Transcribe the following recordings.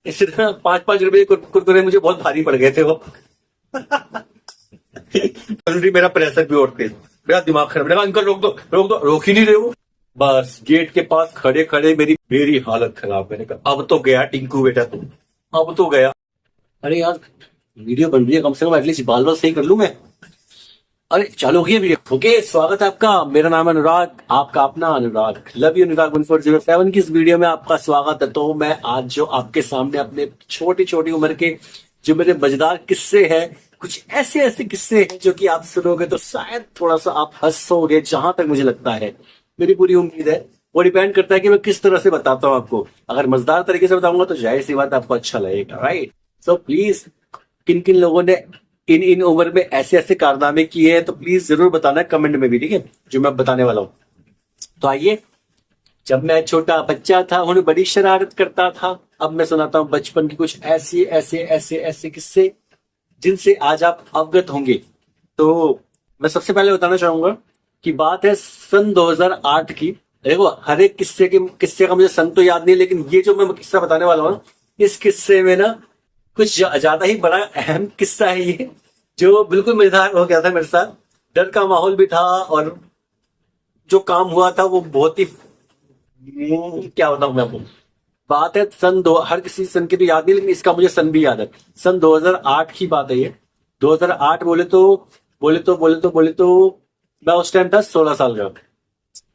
इसी तरह 5-5 रुपए के कुरकुरे मुझे बहुत भारी पड़ गए थे वो। ऑलरेडी मेरा प्रेशर भी और तेज, मेरा दिमाग खराब, मैंने कहा अंकल रोक दो रोक दो, रोक ही नहीं रहे वो। बस गेट के पास खड़े खड़े मेरी मेरी हालत खराब, मैंने कहा अब तो गया टिंकू बेटा तुम, अब तो गया। अरे यार वीडियो बन रही है, कम से कम एटलीस्ट बाल बाल सही कर लूं मैं। अरे चालू हो गई है वीडियो। ओके, स्वागत है आपका, मेरा नाम है अनुराग, आपका अपना अनुराग, लव यू अनुराग 1407 की इस वीडियो में आपका स्वागत है। तो मैं आज जो आपके सामने अपने छोटी छोटी उम्र के जो मेरे मजेदार किस्से हैं, कुछ ऐसे ऐसे किस्से हैं जो कि आप सुनोगे तो शायद थोड़ा सा आप हंसोगे, जहां तक मुझे लगता है, मेरी पूरी उम्मीद है। वो डिपेंड करता है कि मैं किस तरह से बताता हूँ आपको। अगर मजेदार तरीके से बताऊंगा तो जाहिर सी बात आपको अच्छा लगेगा, राइट। सो प्लीज, किन किन लोगों ने इन इन उम्र में ऐसे ऐसे कारनामे किए हैं तो प्लीज जरूर बताना कमेंट में भी, ठीक है, जो मैं बताने वाला हूँ। तो आइए, जब मैं छोटा बच्चा था उन्हें बड़ी शरारत करता था। अब मैं सुनाता हूँ बचपन की कुछ ऐसे ऐसे ऐसे ऐसे किस्से जिनसे आज आप अवगत होंगे। तो मैं सबसे पहले बताना चाहूंगा कि बात है सन 2008 की। देखो, हर एक किस्से का मुझे सन तो याद नहीं, लेकिन ये जो मैं किस्सा बताने वाला हूँ, इस किस्से में ना कुछ ज्यादा ही बड़ा अहम किस्सा है ये, जो बिल्कुल मजेदार हो गया था मेरे साथ। डर का माहौल भी था, और जो काम हुआ था वो बहुत ही क्या बताऊं मैं आपको। बात है सन दो, हर किसी सन की तो याद नहीं, लेकिन इसका मुझे सन भी याद है। सन 2008 की बात है ये। 2008 बोले तो मैं उस टाइम था 16 साल का,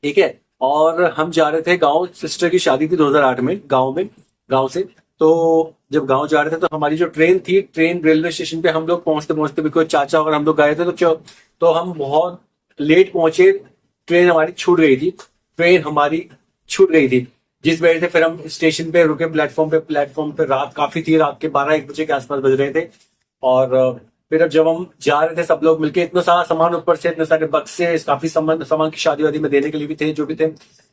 ठीक है। और हम जा रहे थे गांव, सिस्टर की शादी थी 2008 में, गांव से। तो जब गांव जा रहे थे तो हमारी जो ट्रेन थी, ट्रेन रेलवे स्टेशन पे हम लोग पहुंचते पहुंचते, बिल्कुल चाचा और हम लोग गए थे, तो हम बहुत लेट पहुंचे। ट्रेन हमारी छूट गई थी, जिस वजह से फिर हम स्टेशन पे रुके, प्लेटफॉर्म पे रात काफी थी, रात के 12-1 बजे के आसपास बज रहे थे। और फिर अब जब हम जा रहे थे सब लोग मिलके, इतना सारा सामान, ऊपर से इतने सारे बक्से, काफी सामान की शादी वादी में देने के लिए भी थे, जो भी थे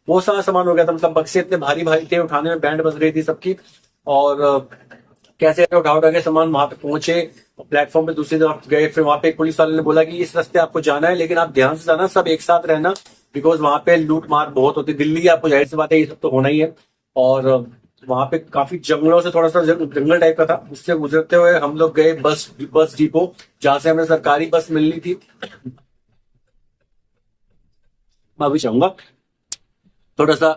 वो सारा सामान हो गया था। मतलब बक्से इतने भारी भारी थे, उठाने में बैंड बज रही थी सबकी। और कैसे उठा उठा के सामान वहां पे पहुंचे, प्लेटफॉर्म पे दूसरी तरफ गए। फिर वहां पे एक पुलिस वाले ने बोला कि इस रास्ते आपको जाना है, लेकिन आप ध्यान से जाना, सब एक साथ रहना, बिकॉज वहां पे लूट मार बहुत होती है। दिल्ली आपको जाहिर सी बात है, ये सब तो होना ही है। और वहां पे काफी जंगलों से, थोड़ा सा जंगल टाइप का था, उससे गुजरते हुए हम लोग गए बस डिपो, जहां से हमें सरकारी बस मिलनी थी। मैं अभी चाहूंगा थोड़ा सा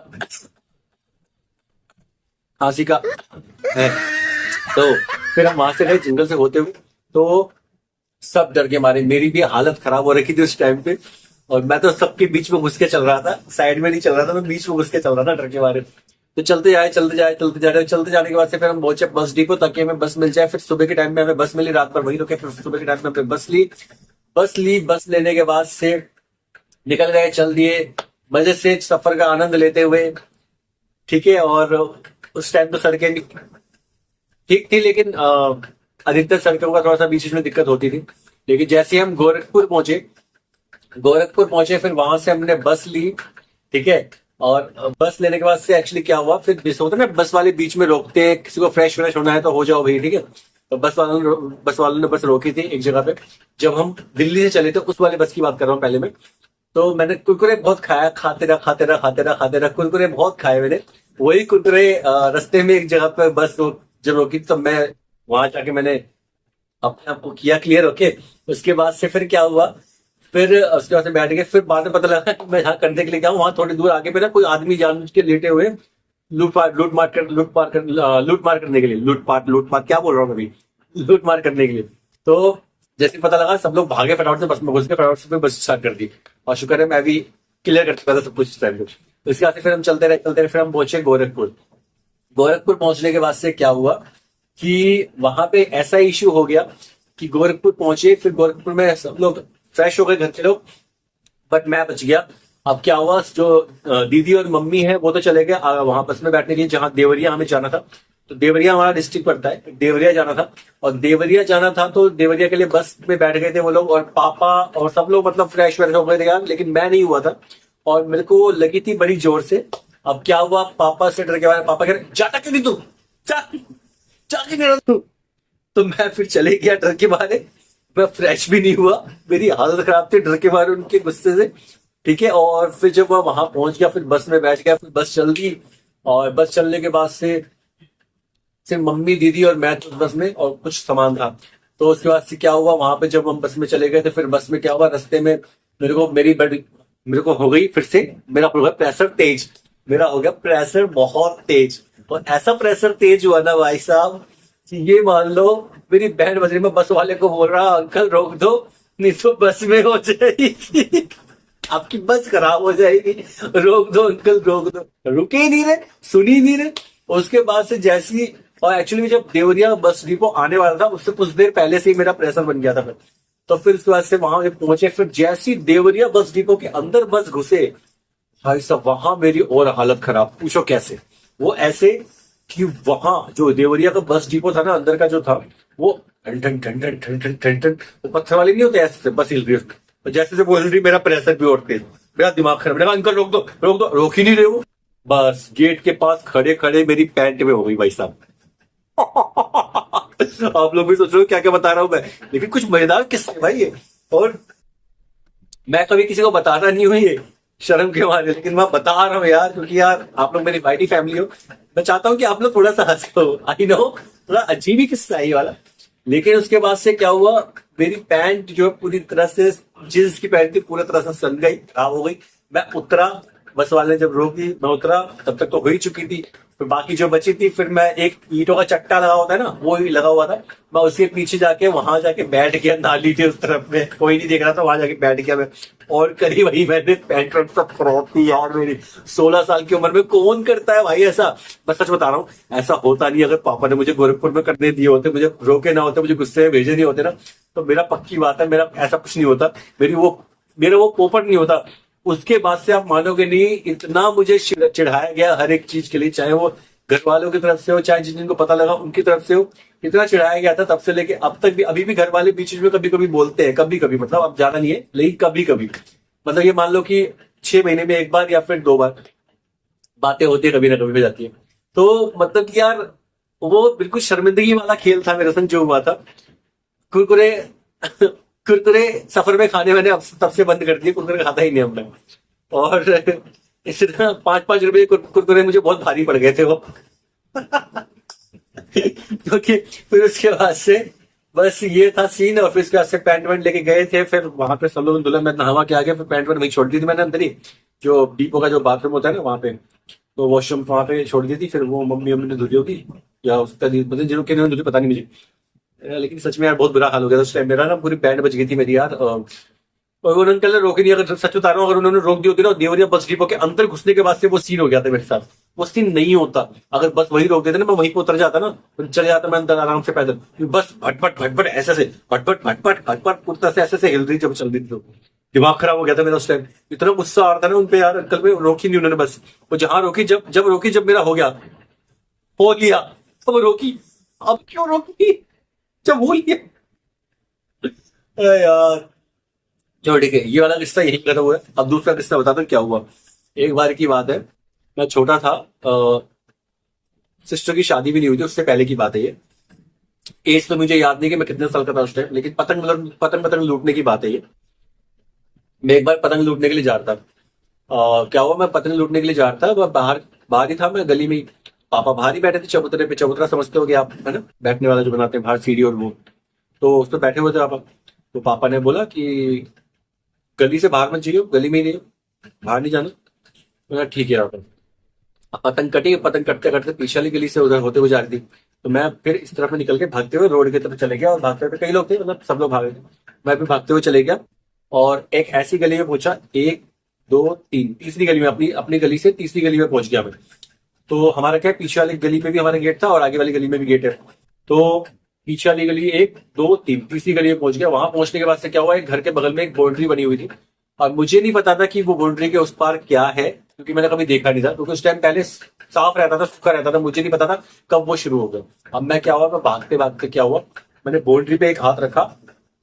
खांसी का है। तो फिर हम वहां से गए जंगल से होते हुए। तो सब डर के मारे, मेरी भी हालत खराब हो रखी थी उस टाइम पे, और मैं तो सबके बीच में घुस के चल रहा था, साइड में नहीं चल रहा था, मैं बीच में घुस के चल रहा था डर के मारे। तो चलते जाने के बाद से फिर हम पहुंचे बस डिपो, ताकि हमें बस मिल जाए। फिर सुबह के टाइम में हमें बस मिली, रात भर वहीं रुके, फिर सुबह के टाइम में हमने बस लेने के बाद से निकल गए, चल दिए मजे से, सफर का आनंद लेते हुए, ठीक है। और उस टाइम तो सड़कें ठीक थी, लेकिन अधिकतर सड़कों का थोड़ा सा बीच बीच में दिक्कत होती थी। लेकिन जैसे ही हम गोरखपुर पहुंचे, फिर वहां से हमने बस ली, ठीक है। और बस लेने के बाद से एक्चुअली क्या हुआ, फिर जिस होता है ना, बस वाले बीच में रोकते हैं, किसी को फ्रेश व्रेश होना है तो हो जाओ भाई, ठीक है। तो बस वालों ने बस रोकी थी एक जगह पे। जब हम दिल्ली से चले थे, उस वाले बस की बात कर रहा हूँ पहले मैं। तो मैंने कुरकुरे बहुत खाया, खाते रहा कुरकुरे बहुत खाए मैंने। वही कुरकुरे रास्ते में एक जगह पे जब रोकी, तो मैं वहां जाके मैंने अपने आप को किया क्लियर, ओके। उसके बाद से फिर क्या हुआ, फिर उसके बाद से बैठ गए। फिर बाद में पता लगा कि मैं जहाँ करने के लिए गया हूँ, वहां थोड़ी दूर आगे पे ना कोई आदमी जानबूझ के लेटे हुए लूट मार करने के लिए, लूटपाट क्या बोल रहा हूँ अभी, लूट मार करने के लिए। तो जैसे पता लगा, सब लोग भागे, फटाफट से बस में घुस गए, फटाफट से फिर बस स्टार्ट कर दी। और शुक्र है मैं भी क्लियर कर चुका था सब कुछ टाइम पे। तो इसके बाद से फिर हम चलते रहे, फिर हम पहुंचे गोरखपुर पहुंचने के बाद से क्या हुआ कि वहां पे ऐसा इश्यू हो गया कि गोरखपुर पहुंचे, फिर गोरखपुर में सब लोग फ्रेश हो गए, घर के लोग, बट मैं बच गया। अब क्या हुआ, जो दीदी और मम्मी है वो तो चले गए वहां बस में बैठने के लिए, जहां देवरिया हमें जाना था। तो देवरिया हमारा डिस्ट्रिक्ट पड़ता है, देवरिया जाना था। और देवरिया जाना था तो देवरिया के लिए बस में बैठ गए थे वो लोग, और पापा और सब लोग मतलब फ्रेश व्रेश हो गए थे यार, लेकिन मैं नहीं हुआ था। और मेरे को लगी थी बड़ी जोर से। अब क्या हुआ, पापा से डर के बाद पापा कह रहे जाता क्यों नहीं तू, जा जा क्यों नहीं रहा तू। तो मैं फिर चले गया डर के मारे। मैं फ्रेश भी नहीं हुआ, मेरी हालत खराब थी डर के मारे उनके गुस्से से, ठीक है। और फिर जब मैं वहां पहुंच गया, फिर बस में बैठ गया, फिर बस चल दी। और बस चलने के बाद से सिर्फ मम्मी दीदी और मैं तो बस में, और कुछ सामान था। तो उसके बाद से क्या हुआ, वहां पे जब हम बस में चले गए थे, फिर बस में क्या हुआ, रास्ते में मेरे को हो गई फिर से, मेरा हो गया प्रेशर तेज, मेरा हो गया प्रेशर बहुत तेज। और ऐसा प्रेशर तेज हुआ ना भाई साहब कि ये मान लो, मेरी बहन बज रही, मैं बस वाले को बोल रहा अंकल रोक दो, नहीं तो बस में हो जाएगी, आपकी बस खराब हो जाएगी, रोक दो अंकल रोक दो। रुके ही नहीं रहे, सुन ही नहीं रहे। उसके बाद से जैसी, और एक्चुअली में जब देवरिया बस डिपो आने वाला था उससे कुछ देर पहले से ही मेरा प्रेशर बन गया था फिर। तो फिर उसके बाद से वहां पे पहुंचे, फिर जैसी देवरिया बस डिपो के अंदर बस घुसे, भाई साहब वहां मेरी और हालत खराब, पूछो कैसे। वो ऐसे कि वहां जो देवरिया का बस डिपो था ना, अंदर का जो था, वो ठन ठन ठन ठन ठन ठन ठन ठन, वो पत्थर वाली नहीं होते, ऐसे से बस हिल रही है उसमें। और जैसे से वो हिल रही, मेरा प्रेशर भी और तेज, मेरा दिमाग खराब, मैंने कहा अंकल रोक दो रोक दो, रोक ही नहीं रहे वो। बस गेट के पास खड़े खड़े मेरी पैंट में हो गई भाई साहब। आप लोग भी सोच रहे हो क्या क्या बता रहा हूं मैं, लेकिन कुछ मजेदार किस्से हैं भाई ये। और मैं कभी किसी को बताता नहीं हूँ ये, शर्म के मारे, लेकिन मैं बता रहा हूँ यार, क्योंकि यार आप लोग मेरी वाइटी फैमिली हो, मैं चाहता हूँ कि आप लोग थोड़ा सा हंसो। आई नो थोड़ा अजीब ही किस्सा है ये वाला। लेकिन उसके बाद से क्या हुआ, मेरी पैंट जो है पूरी तरह से, जींस की पैंट थी, पूरी तरह से सन गई, खराब हो गई। मैं उतरा, बस वाले ने जब रोकी मैं उतरा, तब तक तो हो ही चुकी थी। फिर बाकी जो बची थी, फिर मैं एक ईंटों का चट्टा लगा होता है ना, वो ही लगा हुआ था, मैं उसके पीछे जाके वहां जाके बैठ गया, नाली थी उस तरफ में, कोई नहीं देख रहा था, वहां जाके बैठ गया मैं। और करी वही मैंने, पैंट वैंट सब खराब थी यार मेरी। 16 साल की उम्र में कौन करता है भाई ऐसा, मैं सच बता रहा हूँ, ऐसा होता नहीं। अगर पापा ने मुझे गोरखपुर में करने दिए होते, मुझे रोके ना होते, मुझे गुस्से में भेजे नहीं होते ना, तो मेरा पक्की बात है, मेरा ऐसा कुछ नहीं होता, मेरा वो पोपट नहीं होता। उसके बाद से आप मानोगे नहीं, इतना मुझे चिढ़ाया गया हर एक चीज के लिए, चाहे वो घर वालों की तरफ से हो, चाहे जिनको पता लगा उनकी तरफ से हो, इतना चिढ़ाया गया था तब से लेके अब तक भी। अभी भी घर वाले बीच में कभी कभी बोलते हैं, कभी कभी, मतलब अब ज्यादा नहीं है, लेकिन कभी कभी, मतलब ये मान लो कि 6 महीने में एक बार या फिर 2 बार बातें होती है, कभी ना कभी हो जाती है। तो मतलब कि यार, वो बिल्कुल शर्मिंदगी वाला खेल था मेरे संग जो हुआ था। कुरकुरे कुरकुरे सफर में खाने मैंने अब तब से बंद कर दिए, कुरकुरे खाता ही नहीं हमने। और इसी तरह 5-5 रुपए कुरकुरे मुझे बहुत भारी पड़ गए थे वो। क्योंकि फिर उसके बाद से बस ये था सीन, और फिर उसके बाद से पैंट वैंट लेके गए थे, फिर वहां पे सब लोग दुल्हन में नहावा के आ गया, फिर पैंट वैंट वहीं छोड़ दी थी मैंने अंदर ही, जो डीपो का जो बाथरूम होता है ना वहां पे, तो वॉशरूम वहां पे छोड़ दी थी। फिर वो मम्मी मम्मी ने धुली होगी, या उसका मतलब जिन्होंने धुली पता नहीं मुझे। लेकिन सच में यार बहुत बुरा हाल हो गया था उस टाइम मेरा ना, पूरी बैंड बज गई थी मेरी यार। और उन्होंने पहले रोकी नहीं, अगर सच बता रहा हूँ, अगर उन्होंने रोक दी होती ना, देवरिया बस डिपो के अंदर घुसने के बाद से वो सीन हो गया था मेरे साथ। वो सीन नहीं होता अगर बस वही रोक देते ना, मैं वहीं पे उतर जाता ना, फिर चले जाता मैं अंदर आराम से पैदल। बस भटभट भटभट ऐसे से, भटभट भटभट भटभट कुर्ता से ऐसे से हिल रही जब चल रही थी, तो दिमाग खराब हो गया था मेरा उस टाइम। इतना गुस्सा आ रहा था ना उनपे यार, अंकल पे रोकी नहीं उन्होंने बस। वो जहां रोकी, जब रोकी, जब मेरा हो लिया, तो रोकी। अब क्यों रोकी जब हो लिया। अरे यार चलो ठीक है, ये वाला किस्सा यही खत्म हुआ है। अब दूसरा किस्सा बताता हूँ क्या हुआ। एक बार की बात है, मैं छोटा था, सिस्टर की शादी भी नहीं हुई थी, उससे पहले की बात है ये। एज तो मुझे याद नहीं कि मैं कितने साल का था उस टाइम, लेकिन पतंग मतलब पतंग पतंग लूटने की बात है ये। मैं एक बार पतंग लूटने के लिए जा रहा था। क्या हुआ, मैं पतंग लूटने के लिए जा रहा था, मैं बाहर बाहर ही था, मैं गली में ही। पापा बाहर ही बैठे थे चबूतरे पे, चबूतरा समझते हो आप, है ना, बैठने वाला जो बनाते हैं बाहर, सीढ़ी और वो। तो उस पर बैठे हुए थे पापा। तो पापा ने बोला कि गली से बाहर मत जाइयो, गली में ही रहियो, बाहर नहीं जाना। मैं कहा, ठीक है पापा। अब पतंग कटी, पतंग कटते कटते पीछे वाली गली से उधर होते हुए जा रही थी। तो मैं फिर इस तरफ में निकल के भागते हुए रोड की तरफ चले गया, और भागते हुए कई लोग थे, मतलब सब लोग भागे थे, मैं भी भागते हुए चले गया। और एक ऐसी गली में पहुंचा, 1 2 3, तीसरी गली में, अपनी अपनी गली से तीसरी गली में पहुंच गया मैं। तो हमारा क्या है, पीछे वाली गली पे भी हमारा गेट था और आगे वाली गली में भी गेट है। तो पीछे वाली गली 1 2 3, तीसरी गली में पहुंच गया। वहां पहुंचने के बाद से क्या हुआ, एक घर के बगल में एक बाउंड्री बनी हुई थी, और मुझे नहीं पता था कि वो बाउंड्री के उस पार क्या है, क्योंकि मैंने कभी देखा नहीं था, क्योंकि उस टाइम पहले साफ रहता था, सूखा रहता था, मुझे नहीं पता था कब वो शुरू हो गया। अब मैं क्या हुआ, मैं भागते भागते क्या हुआ, मैंने बाउंड्री पे एक हाथ रखा,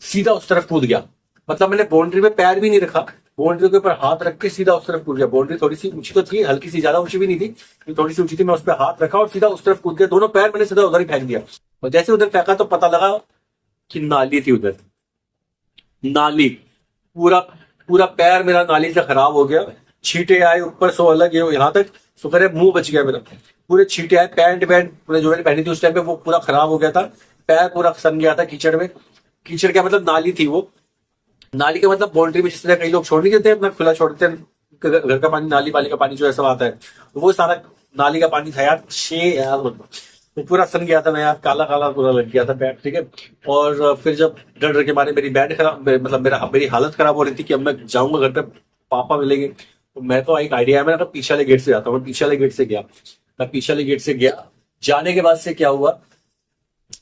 सीधा उस तरफ कूद गया। मतलब मैंने बाउंड्री पे पैर भी नहीं रखा, बाउंड्री के ऊपर हाथ रख के सीधा उस तरफ कूद गया। बाउंड्री थोड़ी सी ऊंची तो थी, हल्की सी, ज्यादा ऊंची भी नहीं थी, थोड़ी सी ऊंची थी। मैं उस पर हाथ रखा और सीधा उस तरफ कूद गया, दोनों पैर मैंने सीधा उधर ही फेंक दिया। और जैसे उधर फेंका तो पता लगा कि नाली थी उधर, नाली। पूरा पूरा पैर मेरा नाली से खराब हो गया, छींटे आए ऊपर सो अलग, यहाँ तक शुक्र है मुंह बच गया मेरा। पूरे छींटे आए, पैंट वैंट पूरे जो मैंने पहनी थी उस टाइम पे वो पूरा खराब हो गया था, पैर पूरा सन गया था कीचड़ में। कीचड़ क्या मतलब नाली थी वो, नाली का मतलब बाउंड्री में जिस तरह कई लोग छोड़ नहीं देते अपना खुला छोड़ते हैं, घर का पानी नाली वाली का पानी जो ऐसा आता है, तो वो सारा नाली का पानी था यार, छे यार वो पूरा सन गया था मैं यार, काला काला पूरा लग गया था पैर, ठीक है। और फिर जब डर डर के मारे मेरी बैट खराब, मतलब मेरी हालत खराब हो रही थी कि अब मैं जाऊंगा घर पे पापा मिलेंगे, तो मैं तो एक आइडिया है, मैं पीछे वाले गेट से जाता हूँ, मैं पीछे वाले गेट से गया, मैं पीछे वाले गेट से गया। जाने के बाद से क्या हुआ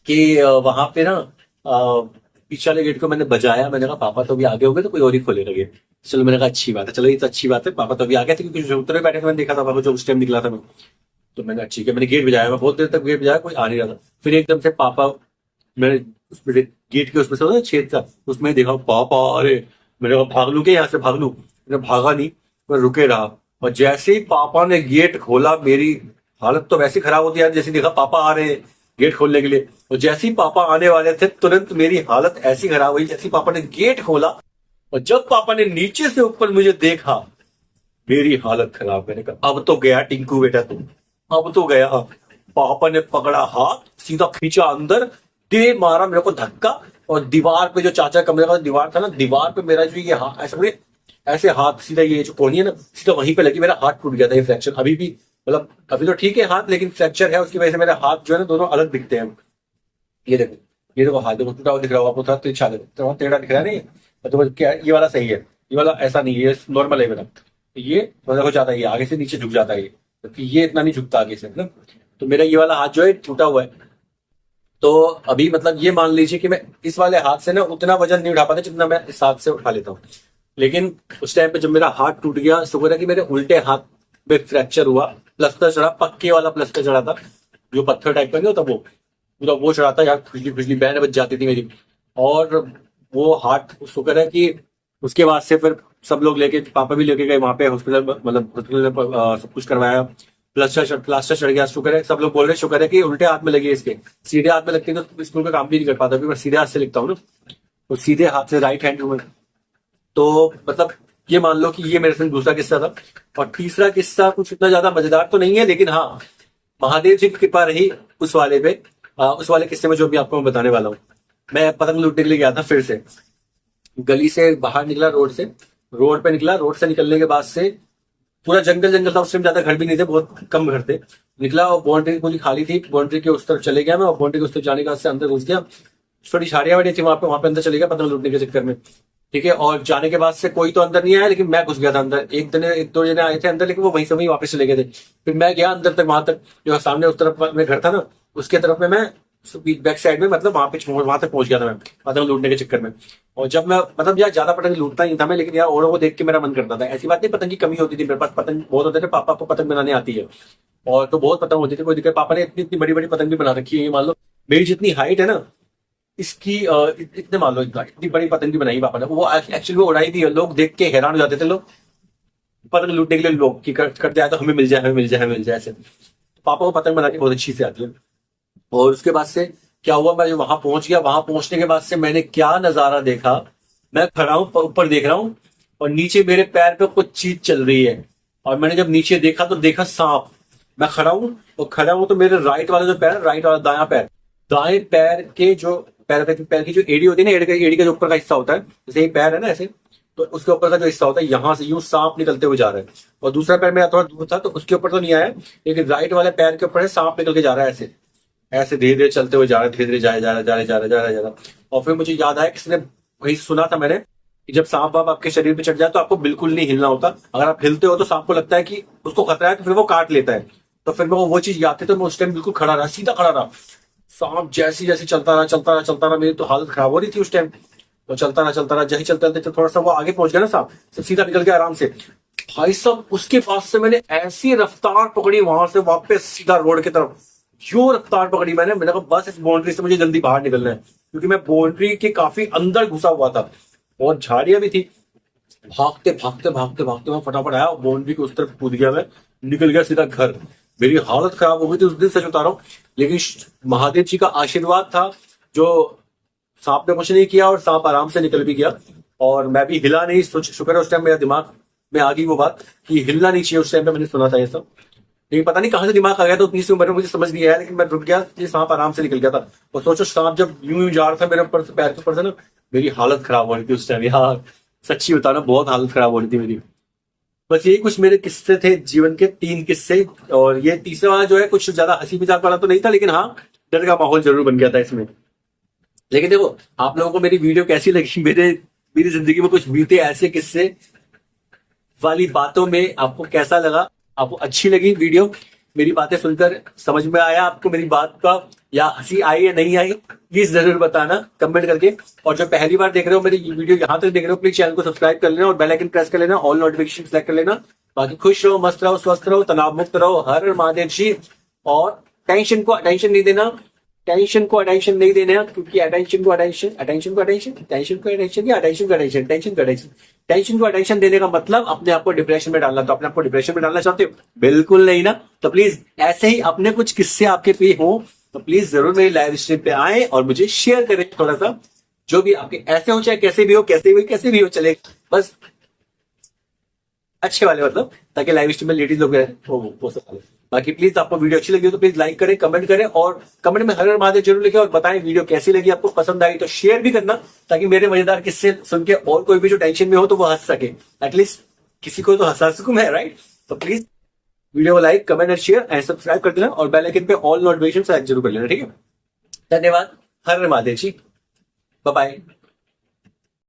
कि वहां पे ना पीछे वाले गेट को मैंने बजाया, मैंने कहा पापा तो अभी आगे हो गए तो कोई और ही खोलेगा गेट। चलो मैंने कहा अच्छी बात है, चलो ये तो अच्छी बात है, पापा तो अभी आ गए थे क्योंकि उतरे बैठे थे, मैंने देखा था पापा जो उस टाइम निकला था मैं। तो मैंने कहा ठीक है, मैंने गेट बजाया, मैं बहुत देर तक गेट बजाया, कोई आ नहीं रहा था। फिर एकदम से पापा, मैंने उस गेट के उसमें से होता है छेद था, उसमें देखा पापा, अरे मैंने कहा भाग लू क्या यहाँ से, भाग लू, मैंने भागा नहीं, मैं रुके रहा। और जैसे ही पापा ने गेट खोला, मेरी हालत तो वैसे खराब होती है यार, जैसे देखा पापा आ रहे हैं गेट खोलने के लिए, और जैसे ही पापा आने वाले थे तुरंत मेरी हालत ऐसी खराब हुई, जैसे ही पापा ने गेट खोला और जब पापा ने नीचे से ऊपर मुझे देखा, मेरी हालत खराब। मैंने कहा अब तो गया टिंकू बेटा तुम, अब तो गया। पापा ने पकड़ा हाथ, सीधा खींचा अंदर, दे मारा मेरे को धक्का, और दीवार पे जो चाचा कमरे का दीवार था ना, दीवार पे मेरा जो ये हाथ ऐसे ऐसे हाथ सीधा, ये जो कोहनी है ना सीधा वहीं पे लगी, मेरा हाथ टूट गया था। ये फ्रैक्चर अभी भी, मतलब अभी तो ठीक है हाथ, लेकिन फ्रैक्चर है, उसकी वजह से मेरे हाथ जो है ना दोनों अलग दिखते हैं। ये देखो, ये देखो हाथ देखो टूटा हुआ दिख रहा होगा, थोड़ा तिरछा थोड़ा टेढ़ा दिख रहा है नहीं, तो क्या ये वाला सही है, ये वाला ऐसा नहीं है, ये नॉर्मल है मेरा। ये थोड़ा हो जाता है, ये आगे से नीचे झुक जाता है, ये क्योंकि ये इतना नहीं झुकता आगे से ना। तो मेरा ये वाला हाथ जो है टूटा हुआ है। तो अभी मतलब ये मान लीजिए कि मैं इस वाले हाथ से ना उतना वजन नहीं उठा पाता जितना मैं इस हाथ से उठा लेता हूँ। लेकिन उस टाइम पे जब मेरा हाथ टूट गया, शुक्र है कि मेरे उल्टे हाथ में फ्रैक्चर हुआ, प्लास्टर चढ़ा, पक्के वाला प्लास्टर चढ़ा था, जो पत्थर टाइप का नहीं होता वो पूरा वो चढ़ा था यार, खुजली खुजली बैंड बच जाती थी मेरी। और वो हाथ शुक्र है कि उसके बाद से फिर सब लोग लेके, पापा भी लेके गए वहां पे हॉस्पिटल, मतलब हॉस्पिटल में सब कुछ करवाया, प्लास्टर चढ़ गया। शुक्र है, सब लोग बोल रहे शुक्र है कि उल्टे हाथ में लगी है इसके, सीधे हाथ में लगती है तो स्कूल का काम भी नहीं कर पाता, मैं सीधे हाथ से लिखता हूँ ना, तो सीधे हाथ से राइट हैंड में। तो मतलब ये मान लो कि ये मेरे संग दूसरा किस्सा था। और तीसरा किस्सा कुछ इतना ज्यादा मजेदार तो नहीं है, लेकिन हाँ महादेव जी की कृपा रही उस वाले पे, उस वाले किस्से में जो भी आपको मैं बताने वाला हूँ। मैं पतंग लूटने के लिए गया था, फिर से गली से बाहर निकला, रोड से, रोड पे निकला, रोड से निकलने के बाद से पूरा जंगल जंगल था, उस टाइम ज्यादा घर भी नहीं थे, बहुत कम घर थे। निकला और बाउंड्री पूरी खाली थी, बाउंड्री के उस तरफ चले गया मैं, और बाउंड्री के उस तरफ जाने का से अंदर घुस गया, थोड़ी झाड़ियां वाड़ी थी वहां पे अंदर चले गया पतंग लूटने के चक्कर में, ठीक है। और जाने के बाद से कोई तो अंदर नहीं आया, लेकिन मैं घुस गया था अंदर। एक दो जने आए थे अंदर, लेकिन वो वहीं से वहीं वापस चले गए थे। फिर मैं गया अंदर तक, वहां तक जो सामने उस तरफ में घर था ना, उसके तरफ में मैं बैक साइड में, मतलब वहां तक पहुंच गया था मैं पतंग लूटने के चक्कर में। और जब मैं मतलब यार ज्यादा पतंग लूटता नहीं था मैं, लेकिन यार औरों को देख के मेरा मन करता था। ऐसी बात नहीं पतंग की कमी होती थी, मेरे पास पतंग बहुत होते थे, पापा को पतंग बनाने आती है और तो बहुत पतंग होती थी, कोई दिक्कत। पापा ने इतनी इतनी बड़ी बड़ी पतंग भी बना रखी है, ये मान लो मेरी जितनी हाइट है ना इसकी, इतने मान लो इतनी बड़ी पतंग भी बनाई पापा ने, वो एक्चुअली वो उड़ाई थी, लोग देख के हैरान हो जाते थे लोग, पतंग लूटने के लिए लोग की करते आए तो हमें मिल जाए, हमें मिल जाए, हमें मिल जाए ऐसे। पापा को पतंग बना के बहुत अच्छी से आती है। और उसके बाद से क्या हुआ, मैं जो वहां पहुंच गया, वहां पहुंचने के बाद से मैंने क्या नजारा देखा, मैं खड़ा हूं ऊपर देख रहा हूं और नीचे मेरे पैर पे कुछ चीज चल रही है। और मैंने जब नीचे देखा तो देखा सांप। मैं खड़ा हूं और खड़ा हूं तो मेरे राइट वाला जो पैर, राइट वाला दायां पैर, दाएं पैर के जो पैर की जो एड़ी होती है ना, एड़ी का जो ऊपर का हिस्सा होता है, जैसे ये पैर है ना ऐसे, तो उसके ऊपर का जो हिस्सा होता है यहाँ से यूं सांप निकलते हुए जा रहा है। और दूसरा पैर मेरा थोड़ा दूर था तो उसके ऊपर तो नहीं आया, लेकिन राइट वाले पैर के ऊपर सांप निकल के जा रहा है ऐसे, ऐसे धीरे धीरे चलते हुए जा रहा है, धीरे धीरे जा रहा है। और फिर मुझे याद आया, किसी ने वही सुना था मैंने कि जब सांप वाप आपके शरीर पे चढ़ जाए तो आपको बिल्कुल नहीं हिलना होता, अगर आप हिलते हो तो सांप को लगता है कि उसको खतरा है, तो फिर वो काट लेता है। तो फिर वो चीज याद थी, तो मैं उस टाइम बिल्कुल खड़ा रहा, सीधा खड़ा रहा। सांप जैसी जैसे चलता रहा, मेरी तो हालत खराब हो रही थी उस टाइम। वो चलता रहा, जही चलते तो थोड़ा सा वो आगे पहुंच गया ना सांप, तो सीधा निकल गया आराम से। भाई साहब उसके पास से मैंने ऐसी रफ्तार पकड़ी, वहां से वापस सीधा रोड की तरफ जो रफ्तार पकड़ी मैंने कहा बस इस बाउंड्री से मुझे जल्दी बाहर निकलना है, क्योंकि मैं बाउंड्री के काफी अंदर घुसा हुआ था और झाड़ियां भी थी। भागते मैं फटाफट आया, बाउंड्री के उस तरफ कूद गया, मैं निकल गया सीधा घर। मेरी हालत खराब हो गई थी उस दिन, सच बता रहा हूँ, लेकिन महादेव जी का आशीर्वाद था, जो सांप ने कुछ नहीं किया और सांप आराम से निकल भी गया और मैं भी हिला नहीं। शुक्र है उस टाइम मेरा दिमाग में आ गई वो बात कि हिलना नहीं चाहिए, उस टाइम पे मैंने सुना था ये सब। लेकिन पता नहीं कहाँ से दिमाग आ गया, तो उतनी सी उम्र में मुझे समझ नहीं आया, लेकिन मैं रुक गया, ये सांप आराम से निकल गया था। और सोचो सांप जब यूं यूं जा रहा था मेरे ऊपर से, पैर के ऊपर से ना, मेरी हालत खराब हो रही थी उस टाइम यार। सच्ची बताना, बहुत हालत खराब हो रही थी मेरी। बस यही कुछ मेरे किस्से थे, जीवन के 3 किस्से। और ये तीसरा वाला जो है कुछ ज्यादा हंसी मजाक वाला तो नहीं था, लेकिन हाँ डर का माहौल जरूर बन गया था इसमें। लेकिन देखो, आप लोगों को मेरी वीडियो कैसी लगी, मेरी जिंदगी में कुछ बीते ऐसे किस्से वाली बातों में आपको कैसा लगा? आपको अच्छी लगी वीडियो? मेरी बातें सुनकर समझ में आया आपको मेरी बात का, या हंसी आई या नहीं आई? प्लीज जरूर बताना कमेंट करके। और जो पहली बार देख रहे हो मेरी वीडियो यहाँ तक देख रहे हो, प्लीज चैनल को सब्सक्राइब कर लेना और बेल आइकन प्रेस कर लेना, ऑल नोटिफिकेशन सेलेक्ट कर लेना। बाकी खुश रहो, मस्त रहो, स्वस्थ रहो, तनाव मुक्त रहो। हर हर महादेव जी। और टेंशन को अटेंशन नहीं देना, टेंशन को अटेंशन नहीं देना, क्योंकि अटेंशन को अटेंशन, अटेंशन को अटेंशन, टेंशन को अटेंशन, या अटेंशन को अटेंशन, टेंशन को अटेंशन, टेंशन को अटेंशन देने का मतलब अपने आप को डिप्रेशन में डालना। तो अपने आप को डिप्रेशन में डालना चाहते हो? बिल्कुल नहीं ना। तो प्लीज ऐसे ही अपने कुछ किस्से आपके पे हो तो प्लीज जरूर मेरी लाइव स्ट्रीम पे आए और मुझे शेयर करें थोड़ा सा, जो भी आपके ऐसे हो, चाहे कैसे भी हो, कैसे भी हो चले, बस अच्छे वाले मतलब, ताकि लाइव स्ट्रीम में लेडीज लोग वो सब। बाकी प्लीज आपको वीडियो अच्छी लगी हो तो प्लीज लाइक करें, कमेंट करें, और कमेंट में हर हर महादेव जरूर लिखें और बताएं वीडियो कैसी लगी आपको। पसंद आई तो शेयर भी करना, ताकि मेरे मजेदार किस्से सुन के और कोई भी जो टेंशन में हो तो वो हंस सके। एटलीस्ट किसी को तो हंसा सकूं मैं, राइट? तो प्लीज वीडियो को लाइक, कमेंट और शेयर एंड सब्सक्राइब कर देना, और बेल आइकन पे ऑल नोटिफिकेशन सेलेक्ट जरूर कर लेना, ठीक है? धन्यवाद। हर हर महादेव जी। Bye bye.